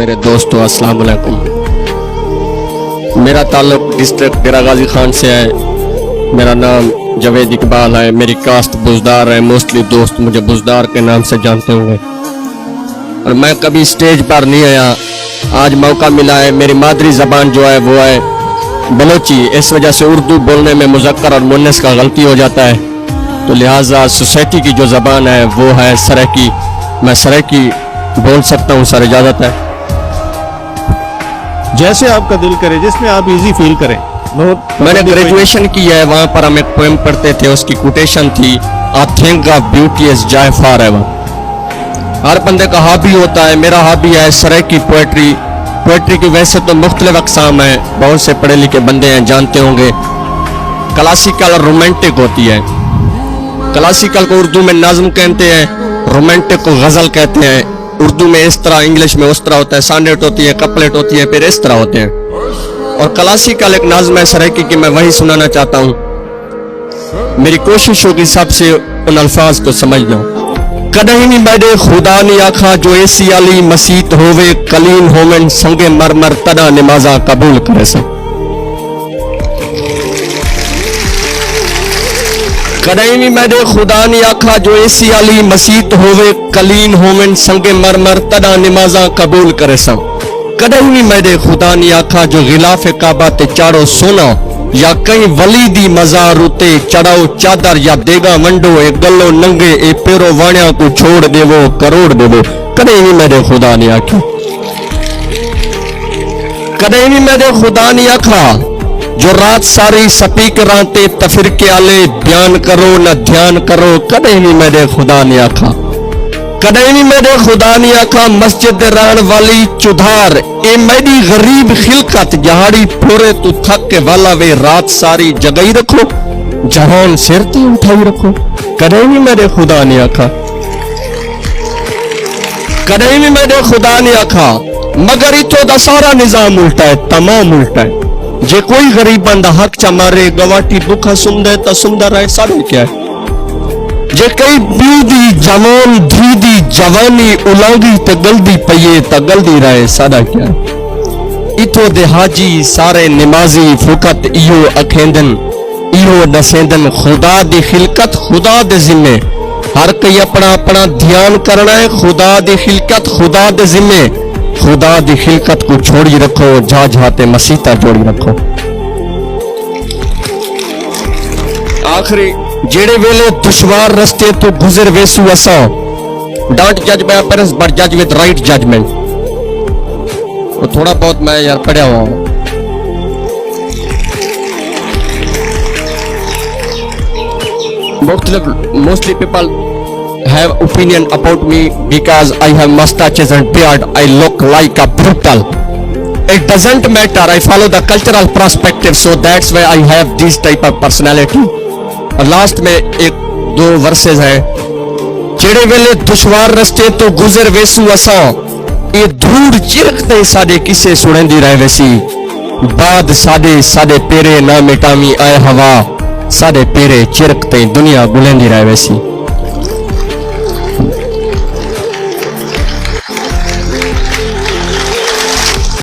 میرے دوستو السلام علیکم. میرا تعلق ڈسٹرکٹ ڈیرہ غازی خان سے ہے. میرا نام جاوید اقبال ہے. میری کاسٹ بزدار ہے. موسٹلی دوست مجھے بزدار کے نام سے جانتے ہوں گے. اور میں کبھی سٹیج پر نہیں آیا. آج موقع ملا ہے. میری مادری زبان جو ہے وہ ہے بلوچی. اس وجہ سے اردو بولنے میں مذکر اور مؤنث کا غلطی ہو جاتا ہے. تو لہٰذا سوسائٹی کی جو زبان ہے وہ ہے سرائکی. میں سرائکی بول سکتا ہوں. سر اجازت ہے. جیسے آپ کا دل کرے، جس میں آپ ایزی فیل کریں. میں نے گریجویشن کی ہے. وہاں پر ہم ایک پوئم پڑھتے تھے. اس کی کوٹیشن تھی I think of beauty as joy forever. ہر بندے کا ہابی ہوتا ہے. میرا ہابی ہے سرائکی پوئٹری. پوئٹری کی ویسے تو مختلف اقسام ہیں. بہت سے پڑھے لکھے بندے ہیں جانتے ہوں گے. کلاسیکل اور رومانٹک ہوتی ہے. کلاسیکل کو اردو میں نظم کہتے ہیں. رومانٹک کو غزل کہتے ہیں. اردو میں اس طرح، انگلش میں اس طرح ہوتا ہے. سانیٹ ہوتی ہے، کپلیٹ ہوتی ہے، پھر اس طرح ہوتے ہیں. اور کلاسیکل ایک نظم ہے سرائکی کی. میں وہی سنانا چاہتا ہوں. میری کوشش ہوگی سب سے ان الفاظ کو سمجھنا. کدہیں نہیں میں نے خدا نے آکھا جو ایسی علی مسیت ہووے کلین ہومن سنگے مرمر تدا نمازاں قبول کرے سا. کدہیں نہیں میں نے خدا نے آکھا جو ایسی علی مسیت ہووے کلین ہومن سنگے مرمر تدا نمازاں قبول کرے سا. کدہیں نہیں میں نے خدا نے آکھا جو غلاف کعبہ تے چاڑو سونا یا کئی ولی دی مزار اتے چڑھاؤ چادر یا دیگا ونڈو اے گلو ننگے اے پیرو وانیاں کو چھوڑ دے وہ کروڑ دے وہ. کدیں نہیں میں نے خدا نے آکھا. کدیں نہیں میں نے خدا نے آکھا جو رات ساری سپیکراں تے تفرقے آلے بیان کرو نہ دھیان کرو. کدیں نہیں میں نے خدا نے آکھا. کدیں نہیں میں نے خدا نے آکھا مسجد ران والی چدھار اے میری غریب خلقت جہاڑی پھورے تو تھک کے والا وے رات ساری جگئی رکھو جہان سر تے اٹھائی رکھو. کدیں نہیں میں نے خدا نے آکھا. کدیں نہیں میں نے خدا نے آکھا مگر اتو دا سارا نظام الٹا ہے، تمام الٹا ہے. جے کوئی غریب بندہ حق چا مارے گواٹی بکھا سمدے تا سمدہ رہے سارے کیا ہے. جے کئی بیو دی جوان دھی دی جوانی اولانگی تے گلدی پئیے تا گلدی رہے سادہ کیا ہے. اتو دے حاجی سارے نمازی فقط ایو اکھیندن ایو نسیندن. خدا دی خلقت خدا دے ذمے. ہر کئی اپنا اپنا دھیان کرنا ہے. خدا دی خلقت خدا دے ذمے. خدا دی خلقت کو چھوڑی رکھو جا جاتے مسیطہ جوڑی رکھو. آخری جیڑے ویلے دشوار رستے تو گزر ویسو اساں ڈانٹ جج بائی اپیرنس بٹ جج وتھ رائٹ ججمنٹ. تھوڑا بہت میں یار پڑھا ہوا ہوں. Mostly people have opinion about me because I have mustaches and beard. I look like a brutal. It doesn't matter. I follow the cultural perspective, so that's why I have this type of personality. اور last میں ایک دو versus ہیں. جڑے ویلے دشوار رستے تو گزر ویسو اساں اے دھوڑ چرکتے ساڈے کسے سڑندی رہ ویسی. بعد ساڈے پیرے نہ مٹامی آئے ہوا ساڈے پیرے چرکتے دنیا گلندی رہ ویسی.